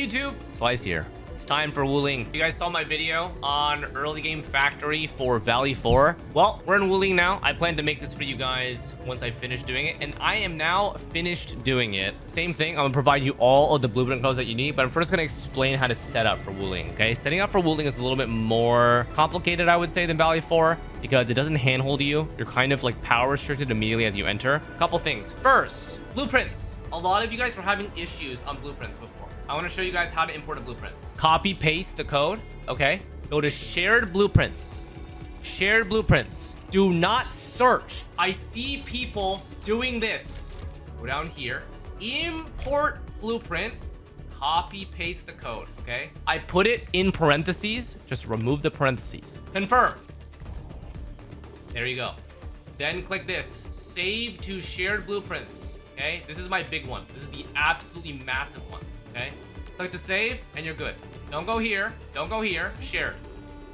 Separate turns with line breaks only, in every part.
YouTube? Xlice here. It's time for WULING. You guys saw my video on early game factory for Valley 4. Well, we're in WULING now. I plan to make this for you guys once I finish doing it, and I am now finished doing it. Same thing, I'm gonna provide you all of the blueprint codes that you need, but I'm first gonna explain how to set up for WULING, okay? Setting up for WULING is a little bit more complicated, I would say, than Valley 4, because it doesn't handhold you. You're kind of like power restricted immediately as you enter. Couple things. First, blueprints. A lot of you guys were having issues on blueprints before. I want to show you guys how to import a blueprint. Copy paste the code. Okay, go to shared blueprints. Shared blueprints. Do not search. I see people doing this. Go down here, import blueprint, copy paste the code. Okay, I put it in parentheses. Just remove the parentheses. Confirm. There you go. Then click this, save to shared blueprints. Okay, this is my big one. This is the absolutely massive one. Okay, click to save and you're good. Don't go here. Don't go here. Shared.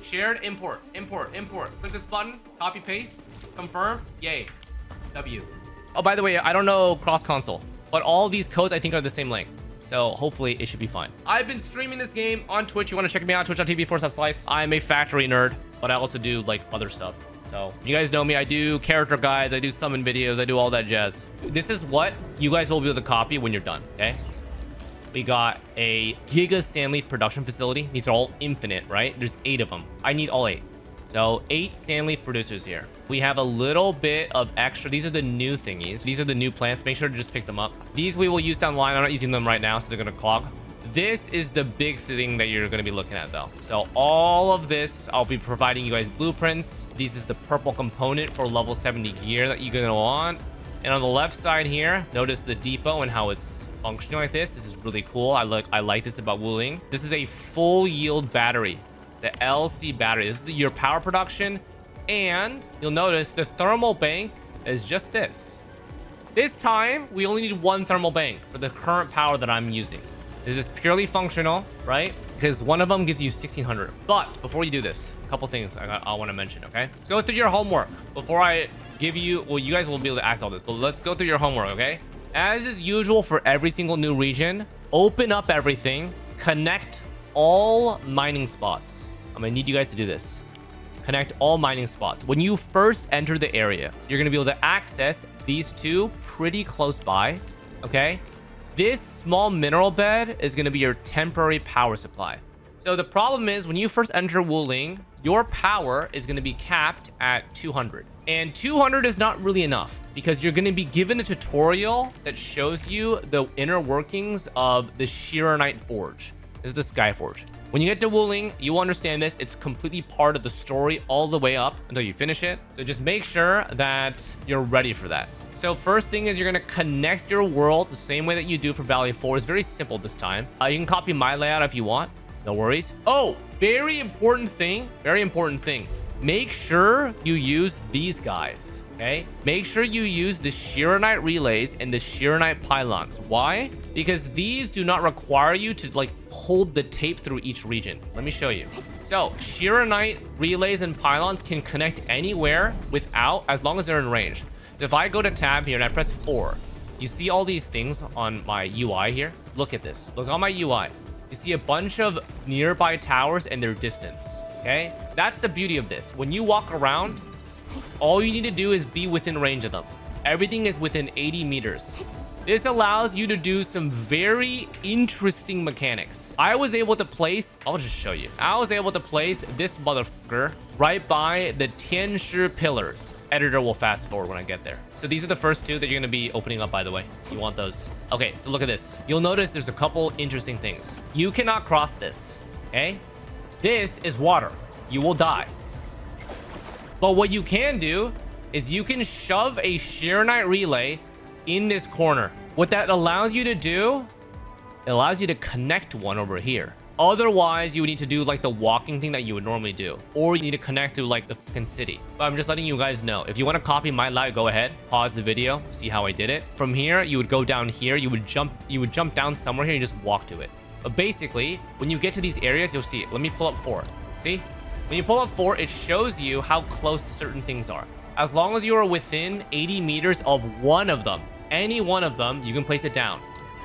Shared, import. Import. Import. Click this button. Copy, paste. Confirm. Yay. W. Oh, by the way, I don't know cross console, but all these codes I think are the same length. So hopefully it should be fine. I've been streaming this game on Twitch. You want to check me out, twitch.tv/Xlice. I'm a factory nerd, but I also do like other stuff. So you guys know me. I do character guides. I do summon videos. I do all that jazz. This is what you guys will be able to copy when you're done. Okay. We got a Giga SANDLEAF production facility. These are all infinite, right? There's 8 of them. I need all 8. So 8 SANDLEAF producers here. We have a little bit of extra. These are the new thingies. These are the new plants. Make sure to just pick them up. These we will use down the line. I'm not using them right now, so they're going to clog. This is the big thing that you're going to be looking at, though. So all of this, I'll be providing you guys blueprints. This is the purple component for level 70 gear that you're going to want. And on the left side here, notice the depot and how it's functioning like this. This is really cool. I like this about WULING. This is a full yield battery, the LC battery. This is your power production, and you'll notice the thermal bank is just this. This time we only need 1 thermal bank for the current power that I'm using. This is purely functional, right? Because one of them gives you 1600. But before you do this, a couple things I want to mention. Okay, let's go through your homework before I give you. Well, you guys will be able to access all this, but let's go through your homework. Okay. As is usual for every single new region, open up everything, connect all mining spots. I'm gonna need you guys to do this. Connect all mining spots. When you first enter the area, you're gonna be able to access these 2 pretty close by, okay? This small mineral bed is gonna be your temporary power supply. So the problem is when you first enter WULING, your power is gonna be capped at 200. And 200 is not really enough because you're going to be given a tutorial that shows you the inner workings of the XIRANITE forge. This is the Sky Forge. When you get to WULING, you will understand this. It's completely part of the story all the way up until you finish it. So just make sure that you're ready for that. So first thing is you're going to connect your world the same way that you do for Valley 4. It's very simple this time. You can copy my layout if you want. No worries. Oh, very important thing. Very important thing. Make sure you use these guys, okay? Make sure you use the XIRANITE relays and the XIRANITE pylons. Why? Because these do not require you to like hold the tape through each region. Let me show you. So XIRANITE relays and pylons can connect anywhere without, as long as they're in range. So if I go to tab here and I press 4, you see all these things on my UI here? Look at this. Look on my UI. You see a bunch of nearby towers and their distance. Okay, that's the beauty of this. When you walk around, all you need to do is be within range of them. Everything is within 80 meters. This allows you to do some very interesting mechanics. I was able to place, I'll just show you. I was able to place this motherfucker right by the Tianshi pillars. Editor will fast forward when I get there. So these are the first 2 that you're going to be opening up, by the way. You want those. Okay, so look at this. You'll notice there's a couple interesting things. You cannot cross this, okay? This is water. You will die. But what you can do is you can shove a XIRANITE relay in this corner. What that allows you to do, it allows you to connect one over here. Otherwise, you would need to do like the walking thing that you would normally do. Or you need to connect to like the fucking city. But I'm just letting you guys know. If you want to copy my layout, go ahead. Pause the video. See how I did it. From here, you would go down here. You would jump down somewhere here and just walk to it. But basically, when you get to these areas, you'll see it. Let me pull up 4. See? When you pull up 4, it shows you how close certain things are. As long as you are within 80 meters of one of them, any one of them, you can place it down.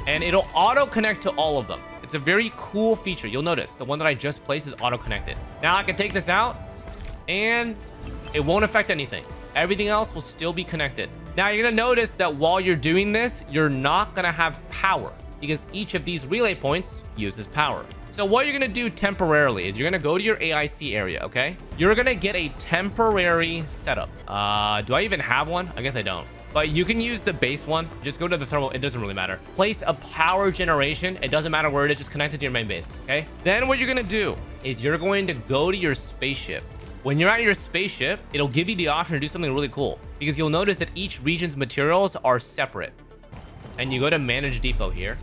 And it'll auto-connect to all of them. It's a very cool feature. You'll notice the one that I just placed is auto-connected. Now I can take this out and it won't affect anything. Everything else will still be connected. Now you're gonna notice that while you're doing this, you're not gonna have power because each of these relay points uses power. So what you're gonna do temporarily is you're gonna go to your AIC area, okay? You're gonna get a temporary setup. Do I even have one? I guess I don't. But you can use the base one. Just go to the thermal. It doesn't really matter. Place a power generation. It doesn't matter where it is. Just connect it to your main base, okay? Then what you're gonna do is you're going to go to your spaceship. When you're at your spaceship, it'll give you the option to do something really cool because you'll notice that each region's materials are separate. And you go to manage depot here.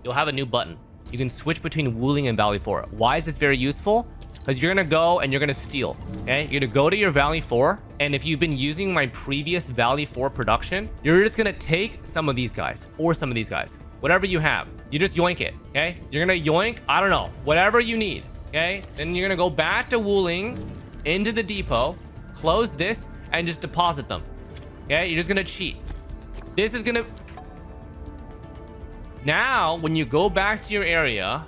You'll have a new button. You can switch between Wuling and Valley 4. Why is this very useful? Because you're gonna go and you're gonna steal, okay? You're gonna go to your Valley 4, and if you've been using my previous Valley 4 production, you're just gonna take some of these guys or some of these guys, whatever you have. You just yoink it, okay? You're gonna yoink, I don't know, whatever you need, okay? Then you're gonna go back to Wuling, into the depot, close this, and just deposit them, okay? You're just gonna cheat. This is gonna... Now, when you go back to your area...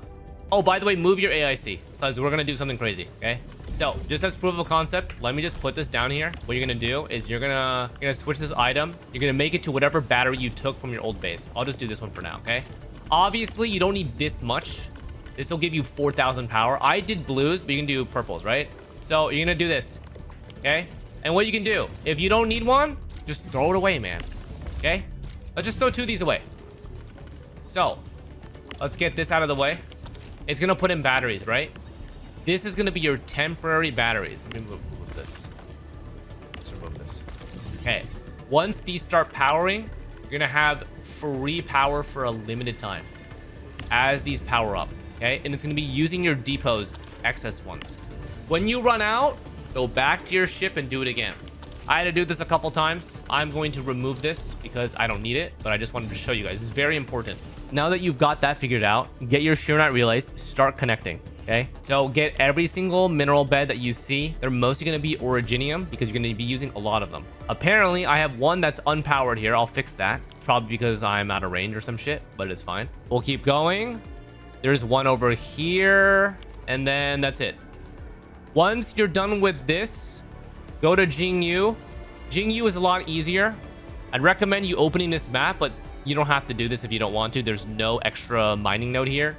Oh, by the way, move your AIC, because we're going to do something crazy, okay? So, just as proof of concept, let me just put this down here. What you're going to do is you're gonna switch this item. You're going to make it to whatever battery you took from your old base. I'll just do this one for now, okay? Obviously, you don't need this much. This will give you 4,000 power. I did blues, but you can do purples, right? So, you're going to do this, okay? And what you can do, if you don't need one, just throw it away, man, okay? Let's just throw 2 of these away. So, let's get this out of the way. It's gonna put in batteries, right? This is gonna be your temporary batteries. Let me remove this. Let's remove this. Okay. Once these start powering, you're gonna have free power for a limited time as these power up, okay? And it's gonna be using your depot's excess ones. When you run out, go back to your ship and do it again. I had to do this a couple times. I'm going to remove this because I don't need it, but I just wanted to show you guys. This is very important. Now that you've got that figured out, get your XIRANITE relays, start connecting, okay? So get every single mineral bed that you see. They're mostly going to be originium because you're going to be using a lot of them. Apparently, I have one that's unpowered here. I'll fix that. Probably because I'm out of range or some shit, but it's fine. We'll keep going. There's one over here, and then that's it. Once you're done with this, go to Jingyu. Jingyu is a lot easier. I'd recommend you opening this map, but you don't have to do this if you don't want to. There's no extra mining node here.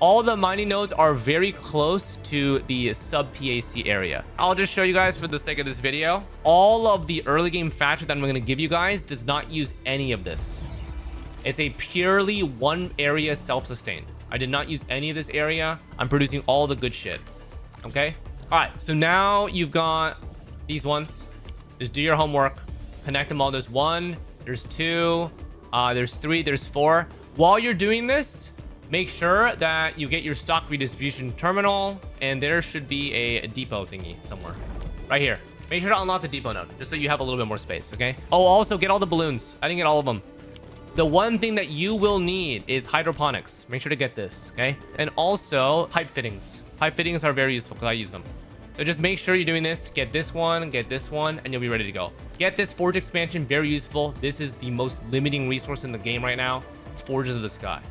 All the mining nodes are very close to the sub-PAC area. I'll just show you guys for the sake of this video. All of the early game factor that I'm going to give you guys does not use any of this. It's a purely one area self-sustained. I did not use any of this area. I'm producing all the good shit. Okay? All right. So now you've got these ones. Just do your homework. Connect them all. There's 1. There's 2. There's 3, there's 4. While you're doing this, make sure that you get your stock redistribution terminal, and there should be a depot thingy somewhere. Right here. Make sure to unlock the depot node, just so you have a little bit more space, okay? Oh, also get all the balloons. I didn't get all of them. The one thing that you will need is hydroponics. Make sure to get this, okay? And also pipe fittings. Pipe fittings are very useful because I use them. So just make sure you're doing this. Get this one, and you'll be ready to go. Get this forge expansion, very useful. This is the most limiting resource in the game right now. It's Forges of the Sky.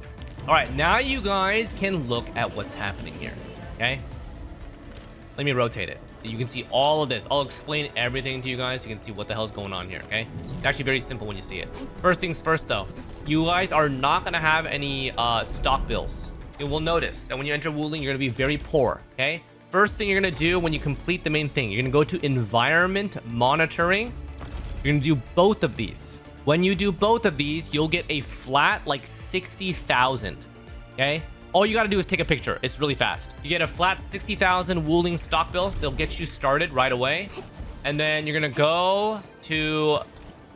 All right, now you guys can look at what's happening here, okay? Let me rotate it. You can see all of this. I'll explain everything to you guys so you can see what the hell's going on here, okay? It's actually very simple when you see it. First things first, though. You guys are not going to have any stock bills. You will notice that when you enter Wuling, you're going to be very poor, okay? First thing you're going to do when you complete the main thing, you're going to go to environment monitoring. You're going to do both of these. When you do both of these, you'll get a flat like 60,000. Okay? All you got to do is take a picture. It's really fast. You get a flat 60,000 Wuling stock bills. They'll get you started right away. And then you're going to go to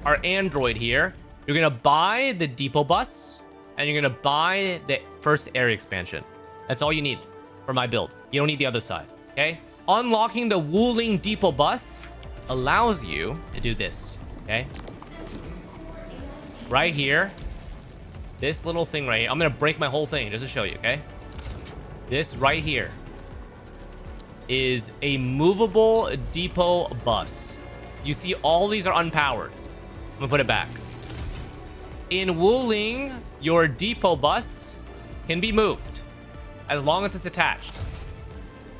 our Android here. You're going to buy the depot bus. And you're going to buy the first area expansion. That's all you need for my build. You don't need the other side, okay? Unlocking the Wuling depot bus allows you to do this, okay? Right here, this little thing right here. I'm gonna break my whole thing just to show you, okay? This right here is a movable depot bus. You see all these are unpowered. I'm gonna put it back. In Wuling, your depot bus can be moved. as long as it's attached.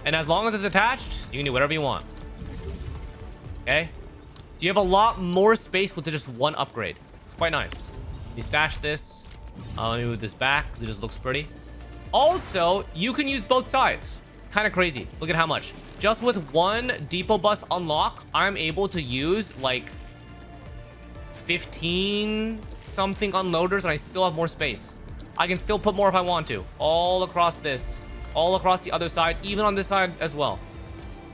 And as long as it's attached, you can do whatever you want. Okay? So you have a lot more space with just one upgrade. It's quite nice. You stash this. Let me move this back because it just looks pretty. Also, you can use both sides. Kind of crazy. Look at how much. Just with one depot bus unlock, I'm able to use like 15 something unloaders and I still have more space. I can still put more if I want to. All across this. All across the other side. Even on this side as well.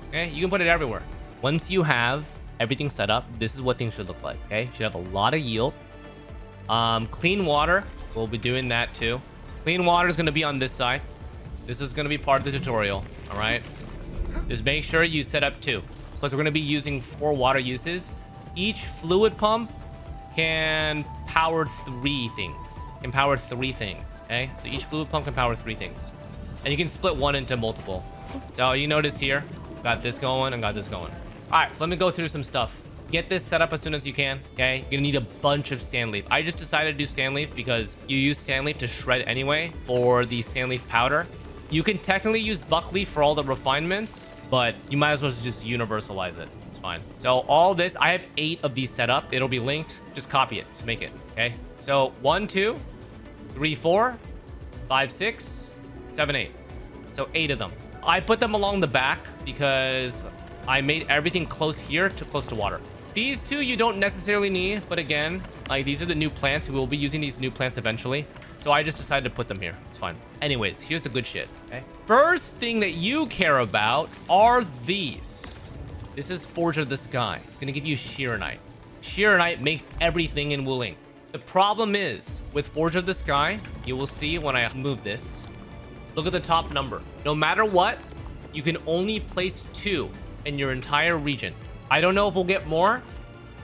Okay? You can put it everywhere. Once you have everything set up, this is what things should look like. Okay? Should have a lot of yield. Clean water. We'll be doing that too. Clean water is going to be on this side. This is going to be part of the tutorial. All right? Just make sure you set up 2. Plus, we're going to be using 4 water uses. Each fluid pump can power 3 things. Okay? So each fluid pump can power 3 things. And you can split one into multiple. So you notice here, got this going and got this going. All right, so let me go through some stuff. Get this set up as soon as you can, okay? You're gonna need a bunch of SANDLEAF. I just decided to do SANDLEAF because you use SANDLEAF to shred anyway for the SANDLEAF powder. You can technically use buckleaf for all the refinements, but you might as well just universalize it. It's fine. So all this, I have 8 of these set up. It'll be linked. Just copy it to make it, okay? So 1, 2, 3, 4, 5, 6, 7, 8. So 8 of them. I put them along the back because I made everything close here to close to water. These 2 you don't necessarily need, but again, like these are the new plants. We will be using these new plants eventually. So I just decided to put them here. It's fine. Anyways, here's the good shit, okay? First thing that you care about are these. This is Forge of the Sky. It's gonna give you XIRANITE. XIRANITE makes everything in WULING. The problem is, with Forge of the Sky, you will see when I move this, look at the top number. No matter what, you can only place 2 in your entire region. I don't know if we'll get more,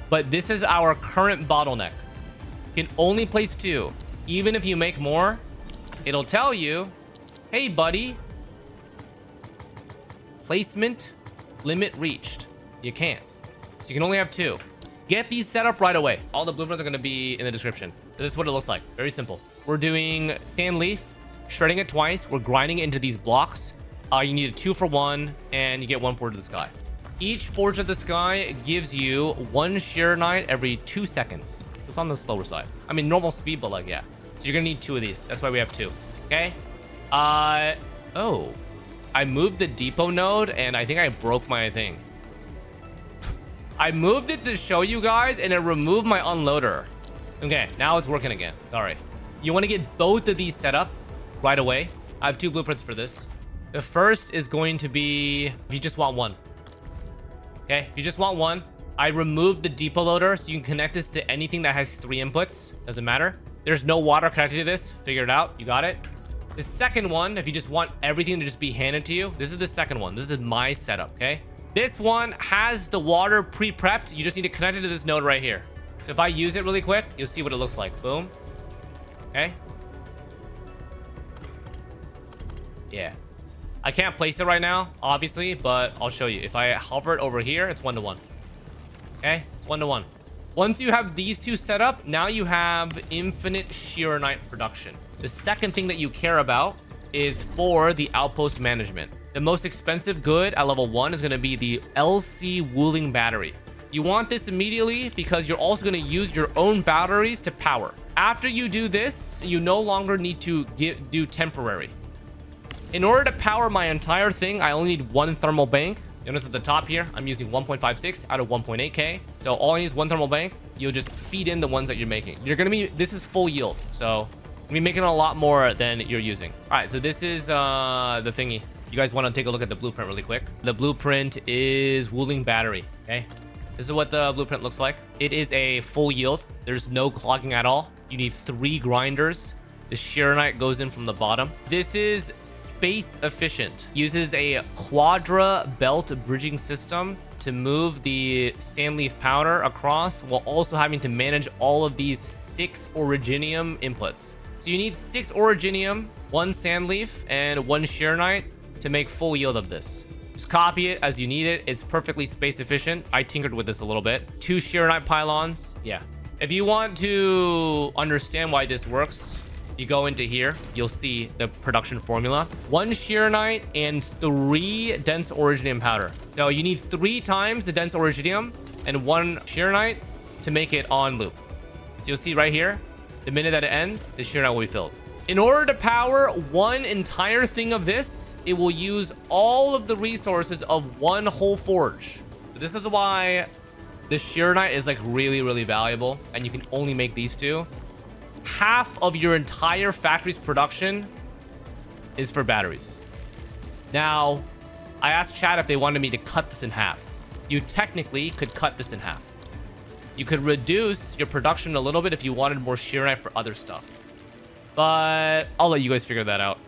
but this is our current bottleneck. You can only place 2. Even if you make more, it'll tell you, hey, buddy, placement limit reached. You can't. So you can only have 2. Get these set up right away. All the blueprints are going to be in the description. So this is what it looks like. Very simple. We're doing SANDLEAF, shredding it twice. We're grinding it into these blocks. You need a 2 for 1, and you get 1 Forge of the Sky. Each Forge of the Sky gives you 1 XIRANITE every 2 seconds. So it's on the slower side. I mean, normal speed, but like, yeah. So you're gonna need 2 of these. That's why we have 2. Okay? Oh. I moved the depot node, and I think I broke my thing. I moved it to show you guys, and it removed my unloader. Okay, now it's working again. Sorry. You want to get both of these set up right away. I have 2 blueprints for this. The first is going to be if you just want 1. Okay, if you just want 1, I removed the depot loader so you can connect this to anything that has 3 inputs. Doesn't matter. There's no water connected to this. Figure it out. You got it. The second one, if you just want everything to just be handed to you, this is the second one. This is my setup, okay? This one has the water pre-prepped. You just need to connect it to this node right here. So if I use it really quick, you'll see what it looks like. Boom. Okay. Yeah. I can't place it right now, obviously, but I'll show you. If I hover it over here, it's 1-to-1. Okay? It's 1-to-1. Once you have these 2 set up, now you have infinite XIRANITE production. The second thing that you care about is for the outpost management. The most expensive good at level 1 is going to be the LC WULING Battery. You want this immediately because you're also going to use your own batteries to power. After you do this, you no longer need to do temporary. In order to power my entire thing, I only need 1 thermal bank. Notice at the top here, I'm using 1.56 out of 1.8K. So all I need is 1 thermal bank. You'll just feed in the ones that you're making. You're going to be, this is full yield. So you'll be making a lot more than you're using. All right, so this is the thingy. You guys want to take a look at the blueprint really quick. The blueprint is WULING Battery, okay? This is what the blueprint looks like. It is a full yield. There's no clogging at all. You need 3 grinders. The XIRANITE goes in from the bottom. This is space efficient. Uses a quadra belt bridging system to move the SANDLEAF powder across while also having to manage all of these 6 originium inputs. So you need 6 originium, 1 SANDLEAF, and 1 XIRANITE to make full yield of this. Just copy it as you need it. It's perfectly space efficient. I tinkered with this a little bit. 2 XIRANITE pylons. Yeah. If you want to understand why this works, You go into here, you'll see the production formula. 1 XIRANITE and 3 dense originium powder. So you need 3 times the dense originium and 1 XIRANITE to make it on loop. So you'll see right here, the minute that it ends, the XIRANITE will be filled. In order to power one entire thing of this, it will use all of the resources of one whole forge. So this is why the XIRANITE is like really, really valuable, and you can only make these 2. Half of your entire factory's production is for batteries. Now, I asked chat if they wanted me to cut this in half. You technically could cut this in half. You could reduce your production a little bit if you wanted more XIRANITE for other stuff. But I'll let you guys figure that out.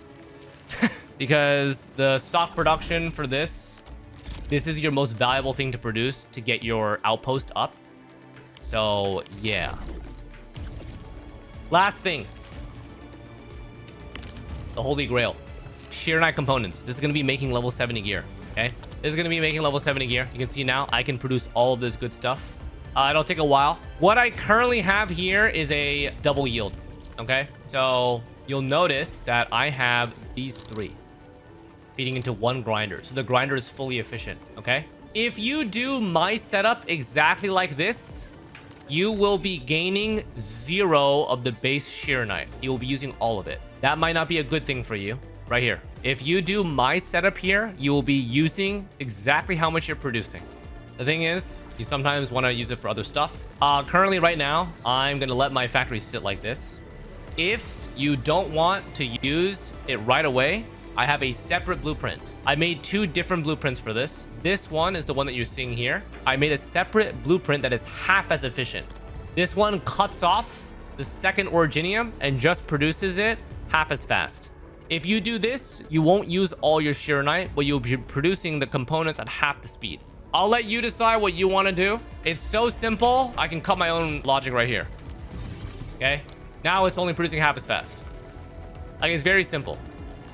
Because the stock production for this is your most valuable thing to produce to get your outpost up. So, yeah. Last thing. The Holy Grail. XIRANITE components. This is going to be making level 70 gear. Okay? This is going to be making level 70 gear. You can see now I can produce all of this good stuff. It'll take a while. What I currently have here is a double yield. Okay? So you'll notice that I have these 3 feeding into 1 grinder. So the grinder is fully efficient. Okay? If you do my setup exactly like this, you will be gaining 0 of the base XIRANITE. You will be using all of it. That might not be a good thing for you. Right here. If you do my setup here, you will be using exactly how much you're producing. The thing is, you sometimes want to use it for other stuff. Currently, right now, I'm going to let my factory sit like this. If you don't want to use it right away, I have a separate blueprint. I made 2 different blueprints for this. This one is the one that you're seeing here. I made a separate blueprint that is half as efficient. This one cuts off the second originium and just produces it half as fast. If you do this, you won't use all your XIRANITE, but you'll be producing the components at half the speed. I'll let you decide what you want to do. It's so simple. I can cut my own logic right here. Okay? Now it's only producing half as fast. Like, it's very simple.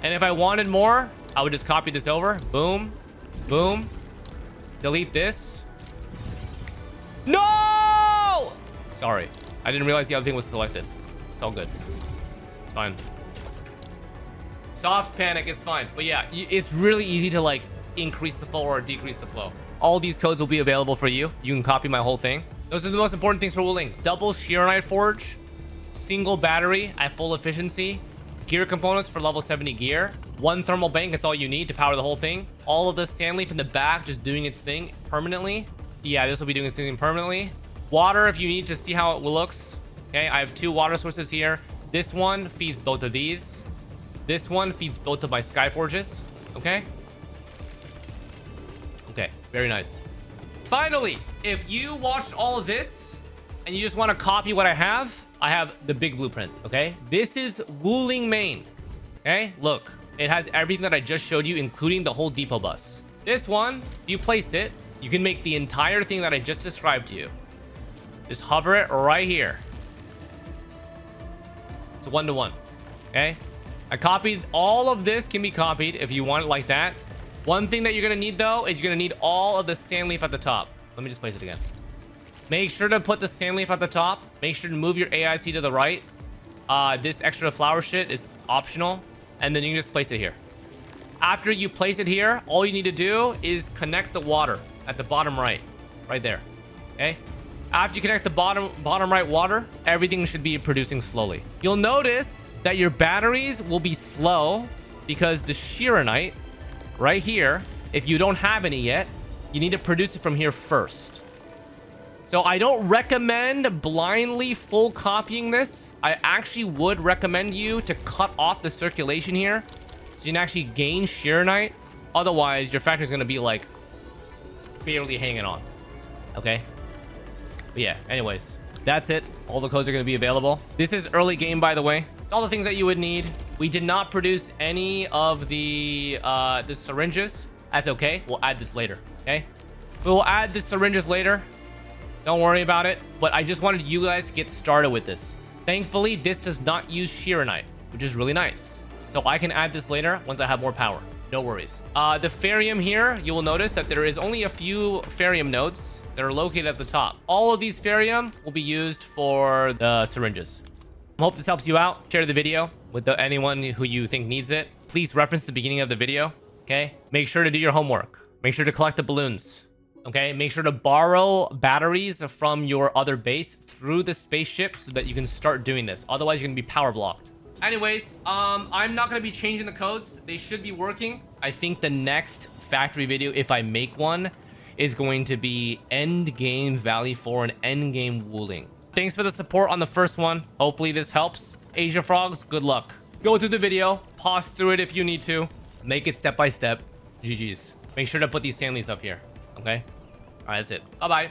And if I wanted more, I would just copy this over. Boom. Boom. Delete this. No! Sorry. I didn't realize the other thing was selected. It's all good. It's fine. Soft panic, it's fine. But yeah, it's really easy to like increase the flow or decrease the flow. All these codes will be available for you. You can copy my whole thing. Those are the most important things for WULING. Double XIRANITE forge, single battery at full efficiency, gear components for level 70 gear, 1 thermal bank, that's all you need to power the whole thing. All of the SANDLEAF in the back just doing its thing permanently. Yeah, this will be doing its thing permanently. Water if you need to see how it looks. Okay, I have 2 water sources here. This one feeds both of these. This one feeds both of my sky forges. Okay. Okay, very nice. Finally, if you watched all of this and you just want to copy what I have the big blueprint. Okay, this is WULING main. Okay, look, it has everything that I just showed you, including the whole depot bus. This one, if you place it, you can make the entire thing that I just described to you. Just hover it right here. It's 1-to-1. Okay, I copied all of this. Can be copied if you want it like that. One thing that you're gonna need though is you're gonna need all of the SANDLEAF at the top. Let me just place it again. Make sure to put the SANDLEAF at the top. Make sure to move your AIC to the right. This extra flower shit is optional, and then you can just place it here. After you place it here, all you need to do is connect the water at the bottom right there. Okay. After you connect the bottom right water, everything should be producing slowly. You'll notice that your batteries will be slow because the XIRANITE right here, if you don't have any yet, you need to produce it from here first. So I don't recommend blindly full copying this. I actually would recommend you to cut off the circulation here so you can actually gain XIRANITE. Otherwise, your factory is going to be like barely hanging on. Okay. But yeah, anyways, that's it. All the codes are going to be available. This is early game, by the way. It's all the things that you would need. We did not produce any of the syringes. That's okay. We'll add this later. Okay. We will add the syringes later. Don't worry about it. But I just wanted you guys to get started with this. Thankfully, this does not use XIRANITE, which is really nice. So I can add this later once I have more power. No worries. The Ferium here, you will notice that there is only a few Ferium nodes that are located at the top. All of these Ferium will be used for the syringes. Hope this helps you out. Share the video with anyone who you think needs it. Please reference the beginning of the video, okay? Make sure to do your homework. Make sure to collect the balloons, okay? Make sure to borrow batteries from your other base through the spaceship so that you can start doing this. Otherwise, you're gonna be power blocked. Anyways, I'm not gonna be changing the codes. They should be working. I think the next factory video, if I make one, is going to be end game Valley 4 and end game WULING. Thanks for the support on the first one. Hopefully this helps. Asia Frogs, good luck. Go through the video, pause through it if you need to. Make it step by step. GG's. Make sure to put these SANDLEAFs up here, okay? All right, that's it. Bye-bye.